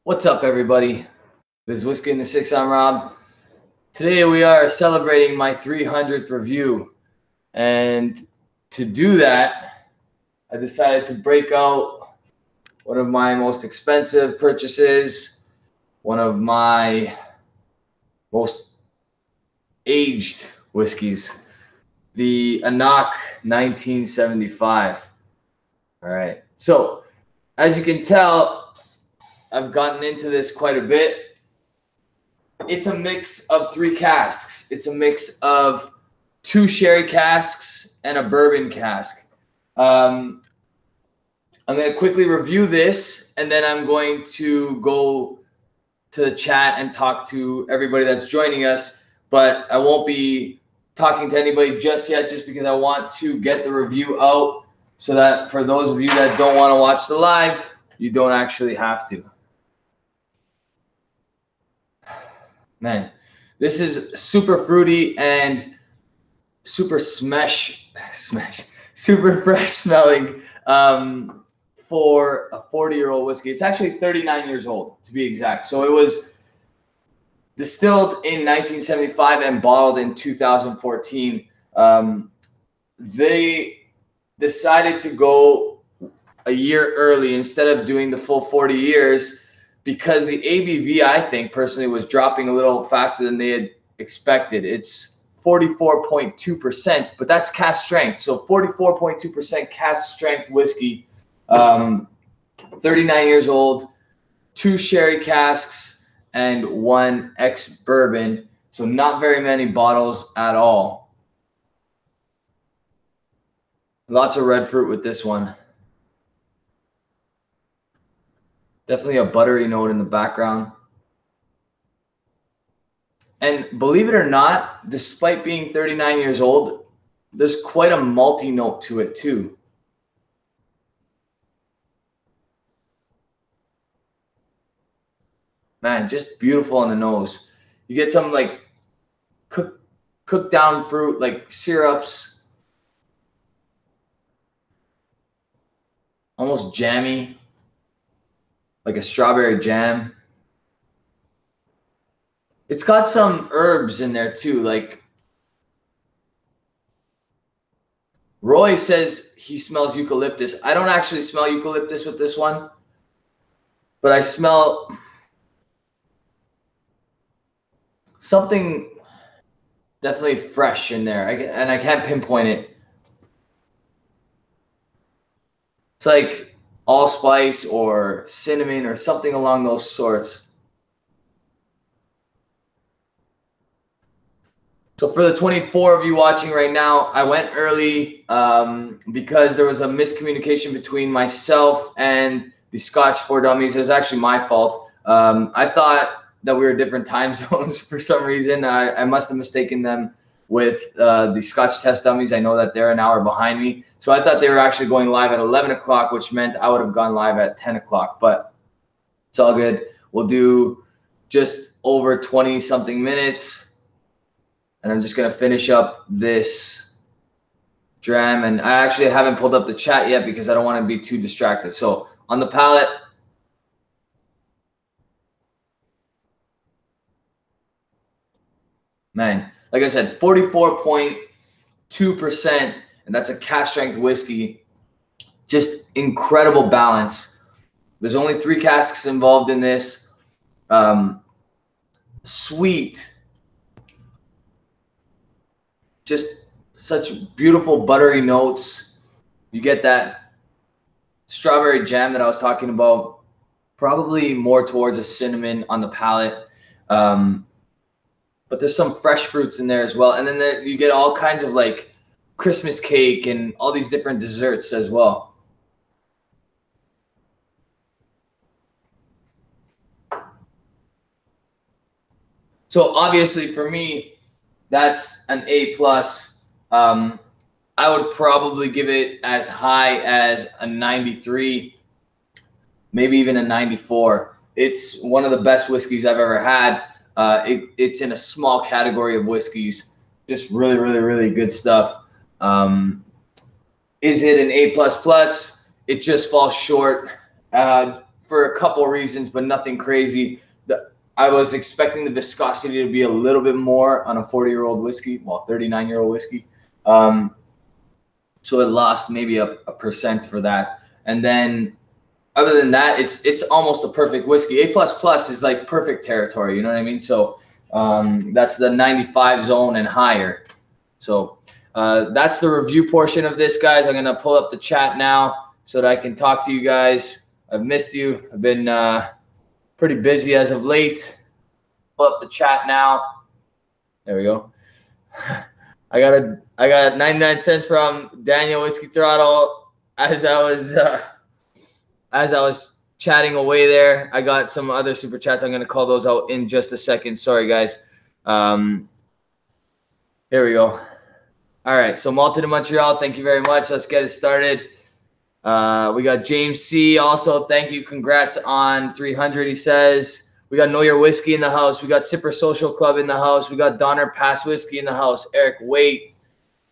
What's up, everybody? This is Whisky in the Six. I'm Rob. Today we are celebrating my 300th review, and to do that, I decided to break out one of my most expensive purchases, one of my most aged whiskeys, the Anak 1975. All right. So, as you can tell, I've gotten into this quite a bit. It's a mix of 3 casks. It's a mix of 2 sherry casks and a bourbon cask. I'm going to quickly review this, and then I'm going to go to the chat and talk to everybody that's joining us. But I won't be talking to anybody just yet, just because I want to get the review out so that for those of you that don't want to watch the live, you don't actually have to. Man, this is super fruity and super super fresh smelling for a 40-year-old whiskey. It's actually 39 years old, to be exact. So it was distilled in 1975 and bottled in 2014. They decided to go a year early instead of doing the full 40 years because the ABV, I think, personally, was dropping a little faster than they had expected. It's 44.2%, but that's cask strength. So 44.2% cask strength whiskey, 39 years old, 2 sherry casks, and 1 ex-bourbon. So not very many bottles at all. Lots of red fruit with this one. Definitely a buttery note in the background. And believe it or not, despite being 39 years old, there's quite a malty note to it too. Man, just beautiful on the nose. You get some like cooked down fruit, like syrups, almost jammy, like a strawberry jam. It's got some herbs in there too. Like Roy says he smells eucalyptus. I don't actually smell eucalyptus with this one, but I smell something definitely fresh in there. And I can't pinpoint it. It's like allspice or cinnamon or something along those sorts. So for the 24 of you watching right now, I went early because there was a miscommunication between myself and the Scotch for Dummies. It was actually my fault. I thought that we were different time zones for some reason. I must have mistaken them with the Scotch Test Dummies. I know that they're an hour behind me. So I thought they were actually going live at 11 o'clock, which meant I would have gone live at 10 o'clock. But it's all good. We'll do just over 20-something minutes. And I'm just going to finish up this dram. And I actually haven't pulled up the chat yet because I don't want to be too distracted. So on the palate, man, like I said, 44.2%. And that's a cask strength whiskey. Just incredible balance. There's only 3 casks involved in this. Sweet. Just such beautiful buttery notes. You get that strawberry jam that I was talking about, probably more towards a cinnamon on the palate. But there's some fresh fruits in there as well. And then you get all kinds of like Christmas cake and all these different desserts as well. So obviously for me, that's an A+. I would probably give it as high as a 93, maybe even a 94. It's one of the best whiskeys I've ever had. It's in a small category of whiskeys. Just really, really, really good stuff. Is it an A++? It just falls short. for a couple reasons, but nothing crazy. I was expecting the viscosity to be a little bit more on a 40-year-old whiskey, well, 39-year-old whiskey. So it lost maybe a percent for that. And then other than that, it's almost a perfect whiskey. A++ is like perfect territory, you know what I mean? So that's the 95 zone and higher. So that's the review portion of this, guys. I'm gonna pull up the chat now so that I can talk to you guys. I've missed you. I've been pretty busy as of late. Pull up the chat now. There we go. I got 99 cents from Daniel Whiskey Throttle as I was chatting away there. I got some other super chats. I'm gonna call those out in just a second. Sorry, guys. Here we go. All right, so Malton in Montreal, thank you very much. Let's get it started. We got James C. Also, thank you. Congrats on 300, he says. We got Know Your Whiskey in the house. We got Sipper Social Club in the house. We got Donner Pass Whiskey in the house. Eric Waite,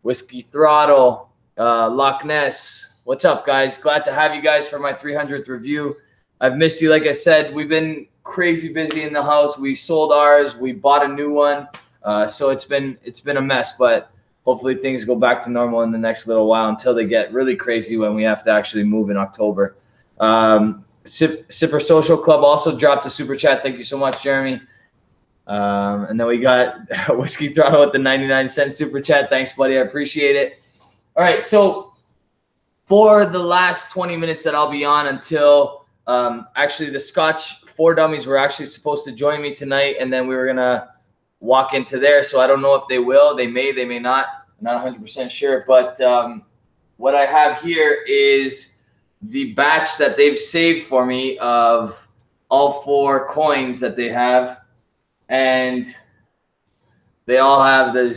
Whiskey Throttle, Loch Ness. What's up, guys? Glad to have you guys for my 300th review. I've missed you. Like I said, we've been crazy busy in the house. We sold ours. We bought a new one. So it's been a mess, but hopefully things go back to normal in the next little while until they get really crazy when we have to actually move in October. Sipper Social Club also dropped a super chat. Thank you so much, Jeremy. And then we got Whiskey Throttle with the 99-cent super chat. Thanks, buddy. I appreciate it. All right, so for the last 20 minutes that I'll be on until actually the Scotch 4 Dummies were actually supposed to join me tonight, and then we were going to walk into there. So I don't know if they will. They may not. I'm not 100% sure. But what I have here is the batch that they've saved for me of all 4 coins that they have. And they all have the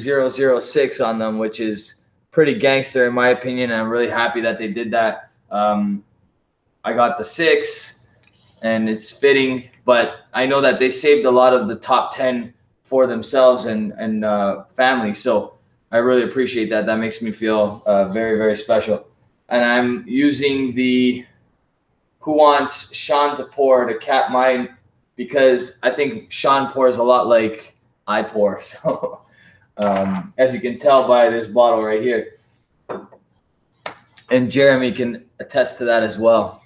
006 on them, which is pretty gangster in my opinion. And I'm really happy that they did that. I got the 6 and it's fitting, but I know that they saved a lot of the top 10 for themselves and family. So I really appreciate that. That makes me feel very, very special. And I'm using the Who Wants Sean to Pour to cap mine because I think Sean pours a lot like I pour. So as you can tell by this bottle right here. And Jeremy can attest to that as well.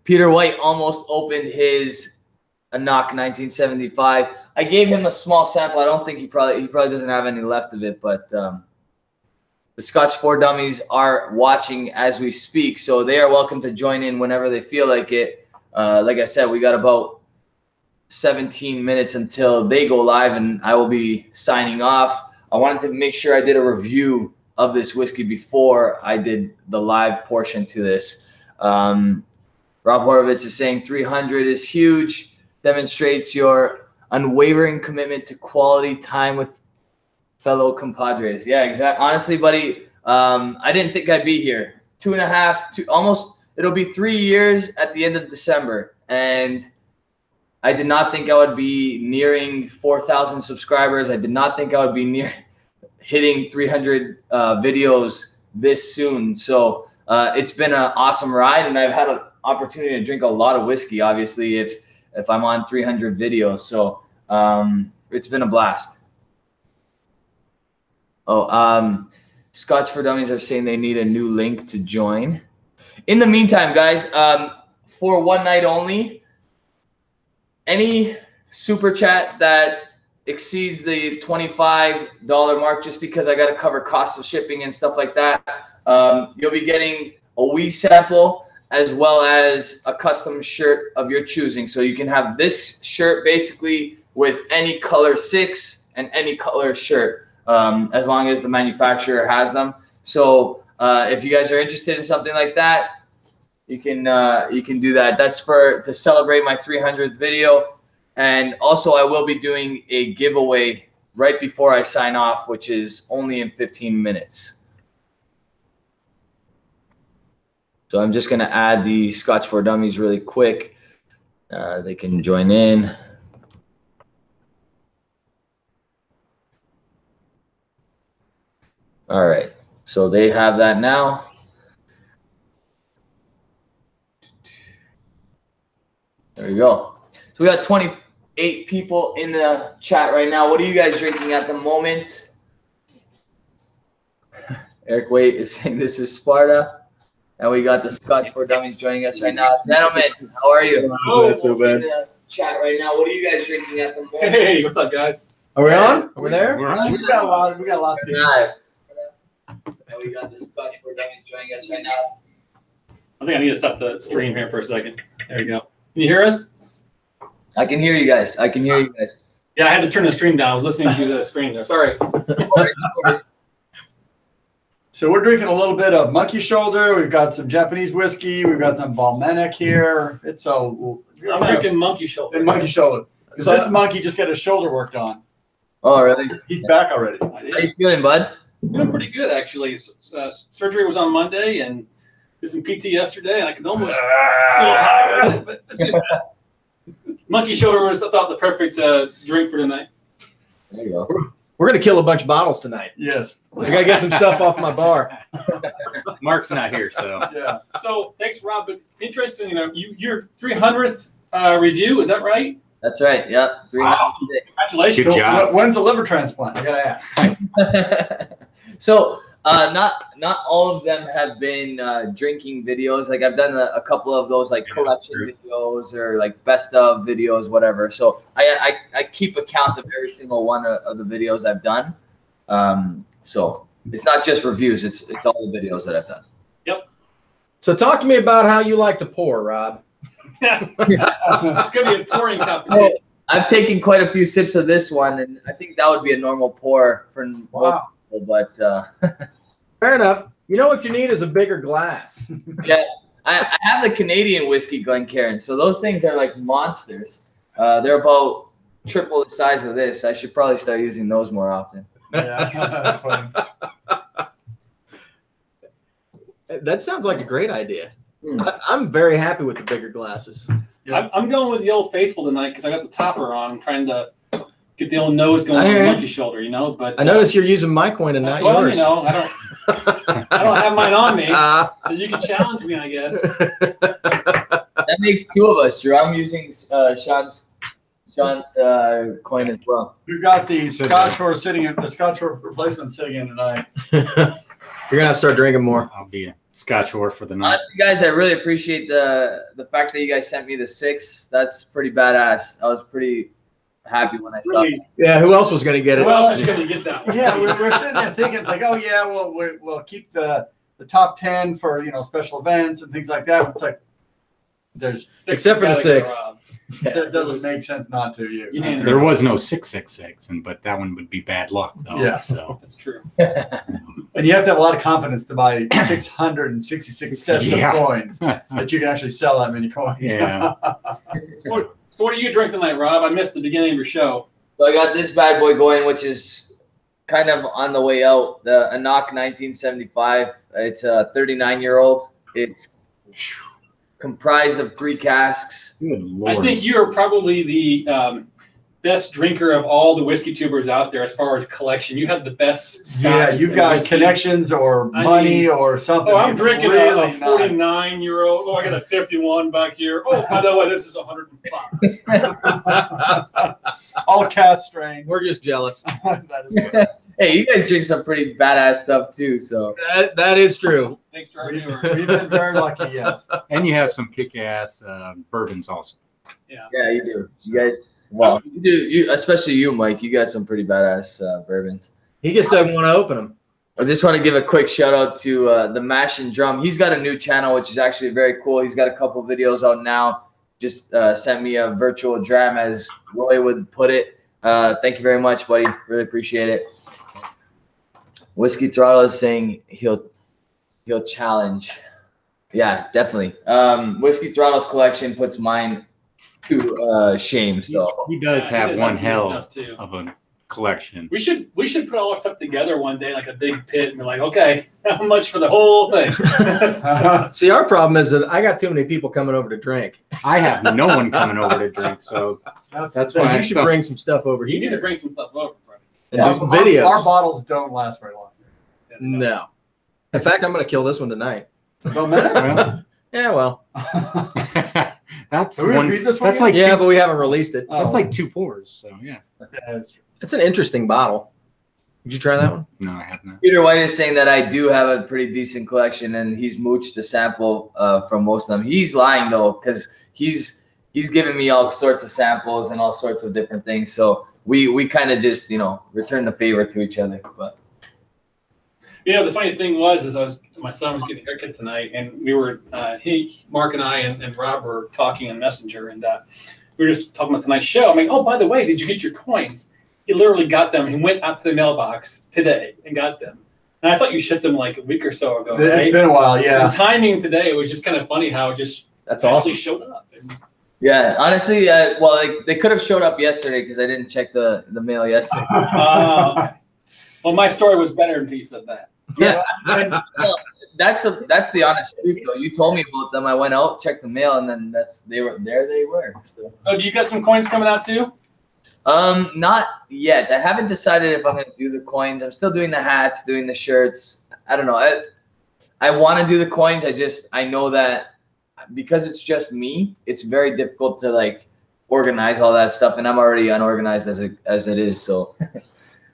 Peter White almost opened his Anak 1975. I gave him a small sample. I don't think he probably doesn't have any left of it, but the Scotch 4 Dummies are watching as we speak, so they are welcome to join in whenever they feel like it. Like I said, we got about 17 minutes until they go live, and I will be signing off. I wanted to make sure I did a review of this whiskey before I did the live portion to this. Rob Horovitz is saying 300 is huge, demonstrates your unwavering commitment to quality time with fellow compadres. Yeah, exactly. Honestly, buddy, I didn't think I'd be here. 2.5, almost, it'll be 3 years at the end of December. And I did not think I would be nearing 4,000 subscribers. I did not think I would be near hitting 300 videos this soon. So it's been an awesome ride, and I've had an opportunity to drink a lot of whiskey, obviously, if I'm on 300 videos. So it's been a blast. Oh, Scotch 4 Dummies are saying they need a new link to join. In the meantime, guys, for one night only, any super chat that exceeds the $25 mark, just because I got to cover costs of shipping and stuff like that, you'll be getting a wee sample as well as a custom shirt of your choosing. So you can have this shirt basically with any color 6 and any color shirt. As long as the manufacturer has them. So if you guys are interested in something like that, you can do that. That's to celebrate my 300th video. And also I will be doing a giveaway right before I sign off, which is only in 15 minutes. So I'm just going to add the Scotch 4 Dummies really quick. They can join in. All right, so they have that now. There we go. So we got 28 people in the chat right now. What are you guys drinking at the moment? Eric Waite is saying this is Sparta. And we got the Scotch for Dummies joining us right now. Gentlemen, how are you? Not so bad. In the chat right now. What are you guys drinking at the moment? Hey, what's up, guys? Are we on? Are we there? We got a lot. We got lots of people. Live. And we got the Scotch for Dummies joining us right now. I think I need to stop the stream here for a second. There you go. Can you hear us? I can hear you guys. I can hear you guys. Yeah, I had to turn the stream down. I was listening to the stream there. Sorry. So we're drinking a little bit of monkey shoulder. We've got some Japanese whiskey. We've got some Balmenic here. It's a. I'm drinking monkey shoulder. And monkey shoulder. Because this monkey just got his shoulder worked on. Oh, really? He's back already. How you feeling, bud? Doing pretty good, actually. Surgery was on Monday and did some PT yesterday. And I could almost go high with it, but that's it. Monkey shoulder was, I thought, the perfect drink for tonight. There you go. We're going to kill a bunch of bottles tonight. Yes. I got to get some stuff off my bar. Mark's not here, so. Yeah. So thanks, Rob. But interesting, your 300th review, is that right? That's right. Yep. 3 Wow. today. Congratulations. Good job. When's the liver transplant? I gotta ask. So not all of them have been drinking videos. Like I've done a couple of those like collection videos or like best of videos, whatever. So I keep a count of every single one of the videos I've done. So it's not just reviews. It's all the videos that I've done. Yep. So talk to me about how you like to pour, Rob. It's going to be a pouring competition. I've taken quite a few sips of this one, and I think that would be a normal pour for most people, but Fair enough. You know what you need is a bigger glass. yeah, I have the Canadian whiskey Glencairn, so those things are like monsters. They're about triple the size of this. I should probably start using those more often. Yeah, that's funny. That sounds like a great idea. I'm very happy with the bigger glasses. Yeah. I'm going with the Old Faithful tonight because I got the topper on. I'm trying to get the old nose going on the monkey shoulder, you know. But I notice you're using my coin and not well, yours. you know, I don't have mine on me, so you can challenge me, I guess. That makes two of us, Drew. I'm using Sean's coin as well. We've got the Scotch replacement sitting in tonight. You're gonna have to start drinking more. I'll be a Scotch whore for the night. Honestly, guys, I really appreciate the fact that you guys sent me the 6. That's pretty badass. I was pretty happy when I saw it. Yeah, who else was gonna get it? Who else is going to get that one? Yeah, we're sitting there thinking like, oh yeah, we'll keep the top 10 for special events and things like that. It's like there's Except for the 6. that doesn't make sense not to you. There was no 666, but that one would be bad luck, though. Yeah. So That's true. And you have to have a lot of confidence to buy 666 sets of coins that you can actually sell that many coins. Yeah. So what are you drinking tonight, Rob? I missed the beginning of your show. So I got this bad boy going, which is kind of on the way out. The Anak 1975. It's a 39-year-old. It's comprised of 3 casks. Good Lord. I think you're probably the best drinker of all the whiskey tubers out there as far as collection. You have the best Scotch. Yeah, you've got whiskey. connections or money or something. Oh, I'm drinking really a 49-year-old. Oh, I got a 51 back here. Oh, by the way, this is 105. All cast strain. We're just jealous. That is good. Hey, you guys drink some pretty badass stuff too. So That is true. Thanks to our viewers. We've been very lucky, yes. And you have some kick-ass bourbons also. Yeah. yeah, you do. You guys, well, you do. You especially you, Mike. You got some pretty badass bourbons. He just doesn't want to open them. I just want to give a quick shout out to the Mash and Drum. He's got a new channel, which is actually very cool. He's got a couple videos out now. Just sent me a virtual dram, as Roy would put it. Thank you very much, buddy. Really appreciate it. Whiskey Throttle is saying he'll challenge. Yeah, definitely. Whiskey Throttle's collection puts mine to shame. So He does Yeah, have he does one have good hell stuff, too. of a collection. We should put all our stuff together one day, like a big pit, and be like, okay, how much for the whole thing? See, our problem is that I got too many people coming over to drink. I have no one coming over to drink, so That's why why I you should suck. bring some stuff over You need to here bring some stuff over, bro. and do some videos. Our bottles don't last very long. No. In fact, I'm going to kill this one tonight. Balmenic? well, Yeah, well. that That's Are we gonna one. read this one That's yet? like Yeah, two, but we haven't released it. that's like 2 pours. So yeah. Yeah, that's true. It's an interesting bottle. Did you try that one? No, I have not. Peter White is saying that I do have a pretty decent collection, and he's mooched a sample from most of them. He's lying though, because he's giving me all sorts of samples and all sorts of different things. So we kind of just return the favor to each other. But The funny thing was my son was getting a haircut tonight, and we were Mark and I and Rob were talking on Messenger, and we were just talking about tonight's show. I'm like, oh, by the way, did you get your coins? He literally got them. He went out to the mailbox today and got them. And I thought you shipped them like a week or so ago. Right? It's been a while, yeah. The timing today was just kind of funny how it just That's actually awesome. showed up. yeah, honestly, they could have showed up yesterday because I didn't check the mail yesterday. Okay. Well, my story was better until you said that. Yeah, well, that's the honest truth though. You told me about them. I went out, checked the mail, and then they were. So. Oh, do you got some coins coming out too? Not yet. I haven't decided if I'm gonna do the coins. I'm still doing the hats, doing the shirts. I don't know. I want to do the coins. I know that because it's just me, it's very difficult to organize all that stuff, and I'm already unorganized as it is. So.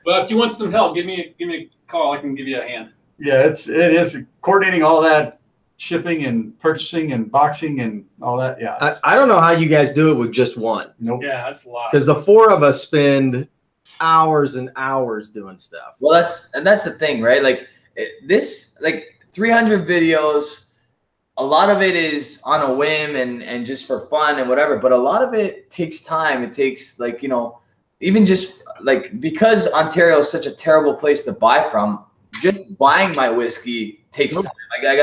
Well, if you want some help, give me a call. I can give you a hand. Yeah, it is coordinating all that shipping and purchasing and boxing and all that. Yeah. I don't know how you guys do it with just one. Nope. Yeah, that's a lot. Because the 4 of us spend hours and hours doing stuff. Well, that's the thing, right? This 300 videos, a lot of it is on a whim and just for fun and whatever, but a lot of it takes time. It takes even just because Ontario is such a terrible place to buy from, just buying my whiskey takes time. I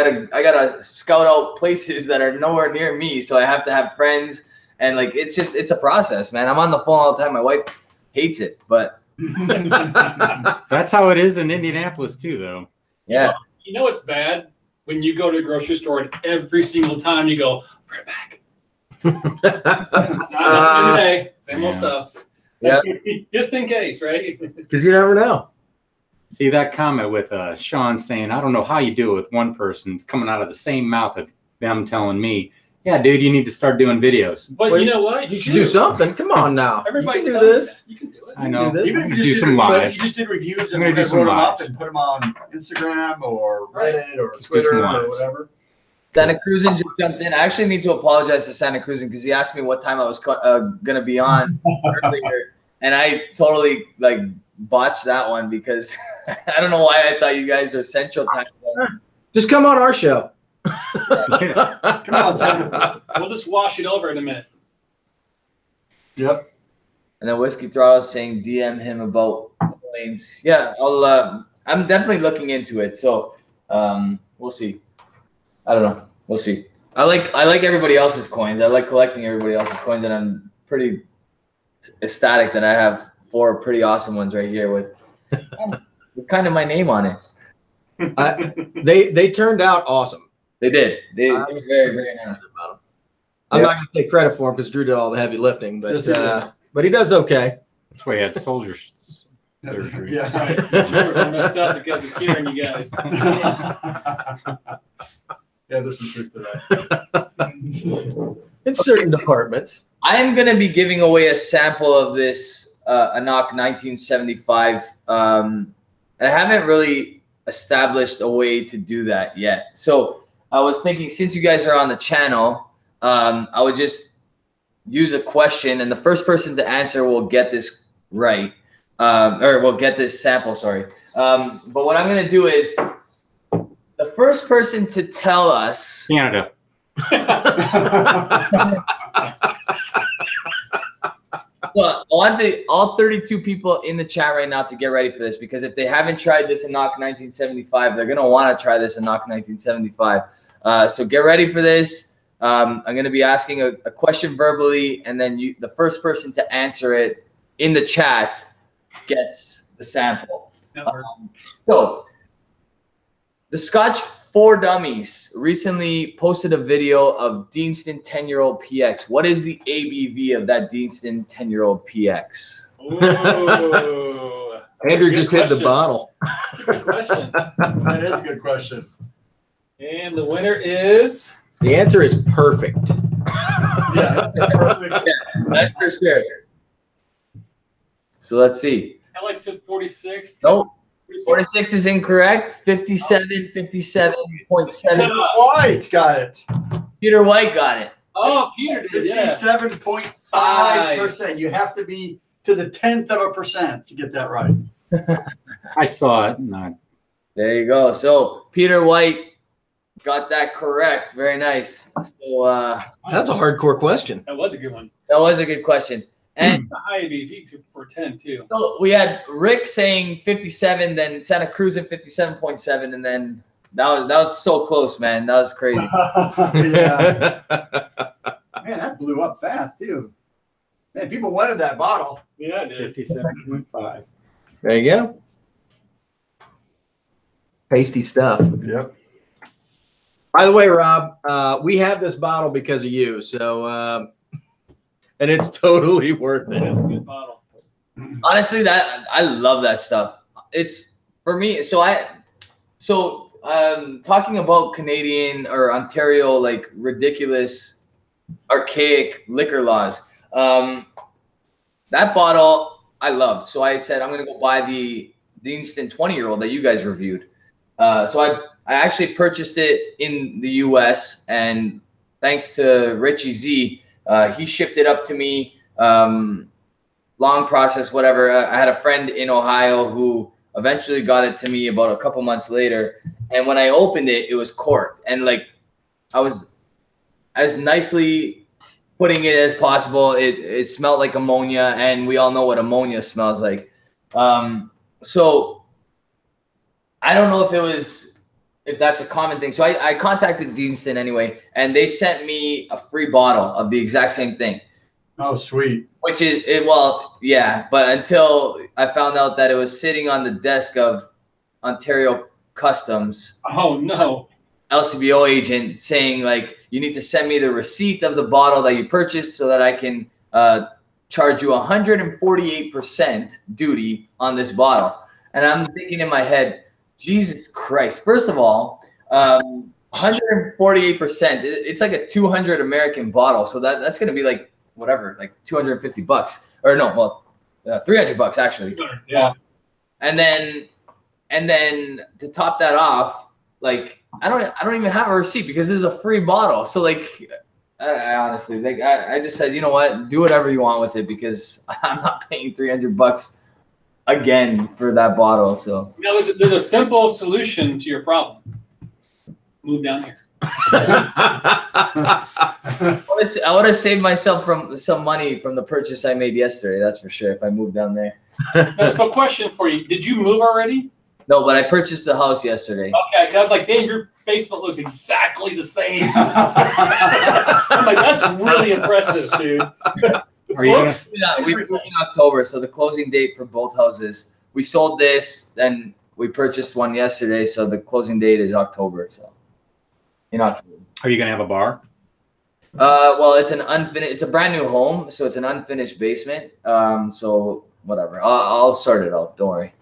gotta scout out places that are nowhere near me, so I have to have friends, and it's a process, man. I'm on the phone all the time. My wife hates it, but That's how it is in Indianapolis too, though. yeah. You know it's bad when you go to a grocery store and every single time you go, bring it back. Not today. Same old Yeah. stuff. Yeah. Just in case, right? Because you never know. See that comment with Sean saying, I don't know how you do it with one person. It's coming out of the same mouth of them telling me, yeah, dude, you need to start doing videos. But Well, you know what? You should do something. Come on now. Everybody's you can telling do you this. that. You can do it. I know. do this. Even if you Do just some did, lives. if you just did reviews I'm and gonna do some wrote them up lives. and put them on Instagram or Right. Reddit or Just do Twitter some or lives. whatever. Santa Cruzan just jumped in. I actually need to apologize to Santa Cruzan because he asked me what time I was gonna be on earlier, and I totally botched that one because I don't know why I thought you guys are Central Time zone. Just come on our show. Come on, Santa. We'll just wash it over in a minute. Yep. And then Whiskey Throttle is saying DM him about coins. Yeah, I'm definitely looking into it. So we'll see. I don't know. We'll see. I like everybody else's coins. I like collecting everybody else's coins, and I'm pretty ecstatic that I have 4 pretty awesome ones right here with kind of my name on it. They turned out awesome. They did. They were very, very nice. I'm not going to take credit for him because Drew did all the heavy lifting, but Yes, he did. but he does okay. That's why he had soldier surgery. Yeah. Right. So shoulders are messed up because of Kieran, you guys. Yeah, there's some truth to that. In certain departments. I am going to be giving away a sample of this Anak 1975. And I haven't really established a way to do that yet. So I was thinking, since you guys are on the channel, I would just use a question, and the first person to answer will get this right, or will get this sample, sorry. But what I'm going to do is the first person to tell us Canada. Well, I want all 32 people in the chat right now to get ready for this, because if they haven't tried this Anak 1975, they're going to want to try this Anak 1975. So get ready for this. I'm going to be asking a question verbally, and then the first person to answer it in the chat gets the sample. So the Scotch 4 Dummies recently posted a video of Deanston 10-year-old PX. What is the ABV of that Deanston 10-year-old PX? Ooh. Andrew Good just hit the question. bottle. Good question. That is a good question. And the winner is The answer is perfect. Yeah, it's the perfect. Yeah, that's for sure. So let's see. Alex said 46. Nope. 46 is incorrect. 57, 57.7. White got it. Peter White got it. Oh, Peter did, yeah. 57.5%. You have to be to the 10th% to get that right. I saw it. No. There you go. So Peter White got that correct. Very nice. So That's a hardcore question. That was a good one. that was a good question. And The high ABV for 10 too. so we had Rick saying 57, then Santa Cruz at 57.7, and then that was so close, man. That was crazy. Yeah. Man, that blew up fast too. Man, people wanted that bottle. Yeah, dude. 57.5. There you go. Tasty stuff. Yep. By the way, Rob, we have this bottle because of you. So, and it's totally worth it. That's a good bottle. Honestly, that I love that stuff. It's for me. So talking about Canadian or Ontario, like ridiculous, archaic liquor laws. That bottle I loved. So I said, I'm going to go buy the instant 20-year-old that you guys reviewed. So I actually purchased it in the US, and thanks to Richie Z, he shipped it up to me. Long process, whatever. I had a friend in Ohio who eventually got it to me about a couple months later. And when I opened it, it was corked. And like, I was as nicely putting it as possible. It smelled like ammonia, and we all know what ammonia smells like. So I don't know if that's a common thing. So I contacted Deanston anyway, and they sent me a free bottle of the exact same thing. Oh, sweet. Which is, well, yeah, but until I found out that it was sitting on the desk of Ontario Customs. Oh, no. LCBO agent saying, like, you need to send me the receipt of the bottle that you purchased so that I can charge you 148% duty on this bottle. And I'm thinking in my head, Jesus Christ. First of all, 148%, it's like a 200 American bottle. So that's going to be like, whatever, like $250 or no, well, $300 actually. Yeah. And then to top that off, like I don't even have a receipt because this is a free bottle. So like, I honestly, like I just said, you know what, do whatever you want with it because I'm not paying $300 again for that bottle. So There's a simple solution to your problem. Move down here. I would have saved myself from some money from the purchase I made yesterday. That's for sure. If I moved down there. So, question for you: did you move already? No, but I purchased the house yesterday. Okay, because I was like, damn, your basement looks exactly the same. I'm like, that's really impressive, dude. Are you gonna? We moved in October, so the closing date for both houses. We sold this, then we purchased one yesterday, so the closing date is October. So in October. Are you gonna have a bar? Well, it's an unfinished. It's a brand new home, so it's an unfinished basement. So whatever, I'll sort it out. Don't worry.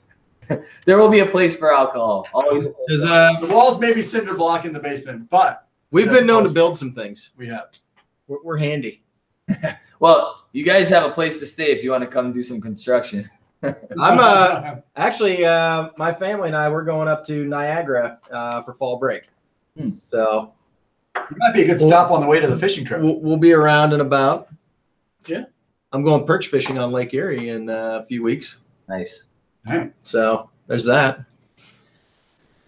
There will be a place for alcohol. The walls may be cinder block in the basement, but We've been known to build some things. we have. We're handy. Well, you guys have a place to stay if you want to come do some construction. I'm actually my family and I we're going up to Niagara for fall break. So It might be a good stop on the way to the fishing trip. we'll be around in about. Yeah. I'm going perch fishing on Lake Erie in a few weeks. Nice. So there's that.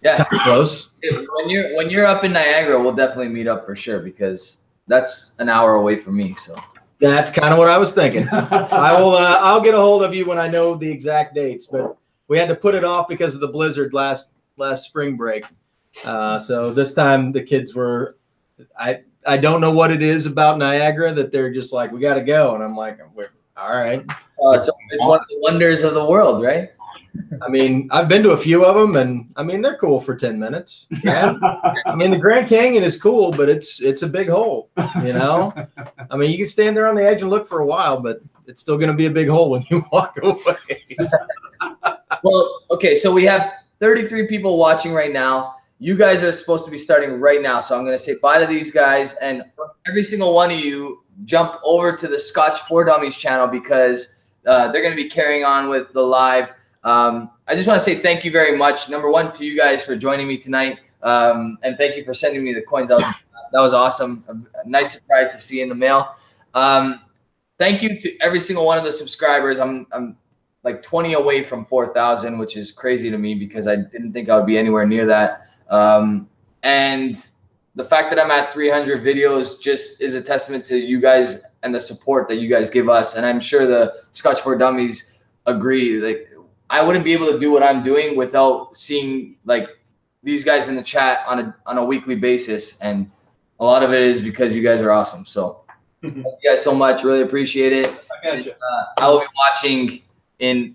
Yeah. It's kind of close. When you're up in Niagara, we'll definitely meet up for sure because that's an hour away from me. So That's kind of what I was thinking. I'll get a hold of you when I know the exact dates, but we had to put it off because of the blizzard last spring break. So this time the kids were, I don't know what it is about Niagara that they're just like, we got to go. And I'm like, all right. it's one of the wonders of the world, right? I mean, I've been to a few of them, and I mean, they're cool for 10 minutes. Yeah. I mean, the Grand Canyon is cool, but it's a big hole, you know? I mean, you can stand there on the edge and look for a while, but it's still going to be a big hole when you walk away. Well, okay, so we have 33 people watching right now. you guys are supposed to be starting right now. So I'm going to say bye to these guys, and every single one of you jump over to the Scotch for Dummies channel because they're going to be carrying on with the live. I just want to say thank you very much. Number one, to you guys for joining me tonight. And thank you for sending me the coins. That was awesome. A nice surprise to see in the mail. Thank you to every single one of the subscribers. I'm like 20 away from 4,000, which is crazy to me because I didn't think I would be anywhere near that. And the fact that I'm at 300 videos just is a testament to you guys and the support that you guys give us. And I'm sure the Scotch for Dummies agree. Like, I wouldn't be able to do what I'm doing without seeing like these guys in the chat on a weekly basis. And a lot of it is because you guys are awesome. So thank you guys so much. Really appreciate it. I got you. I will be watching in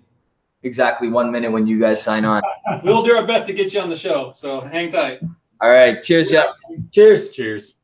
exactly 1 minute when you guys sign on. We'll do our best to get you on the show. So hang tight. All right. Cheers, Jeff. Cheers. Cheers.